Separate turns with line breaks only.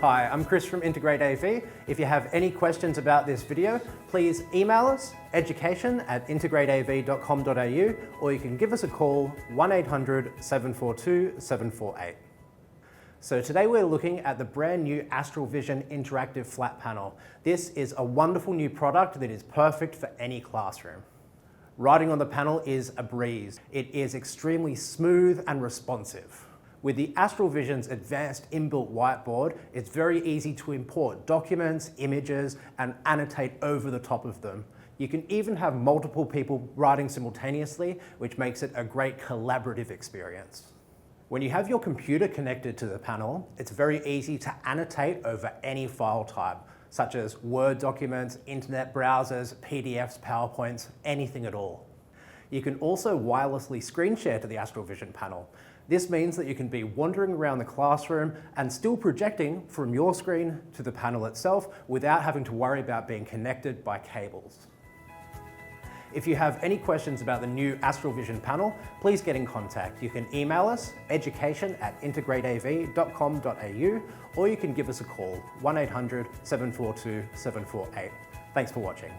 Hi, I'm Chris from Integrate AV. If you have any questions about this video, please email us education@integrateav.com.au, or you can give us a call 1-800-742-748. So today we're looking at the brand new AstralVision interactive flat panel. This is a wonderful new product that is perfect for any classroom. Writing on the panel is a breeze. It is extremely smooth and responsive. With the AstralVision's advanced inbuilt whiteboard, it's very easy to import documents, images, and annotate over the top of them. You can even have multiple people writing simultaneously, which makes it a great collaborative experience. When you have your computer connected to the panel, it's very easy to annotate over any file type, such as Word documents, internet browsers, PDFs, PowerPoints, anything at all. You can also wirelessly screen share to the AstralVision panel. This means that you can be wandering around the classroom and still projecting from your screen to the panel itself without having to worry about being connected by cables. If you have any questions about the new AstralVision panel, please get in contact. You can email us education@integrateav.com.au, or you can give us a call 1-800-742-748. Thanks for watching.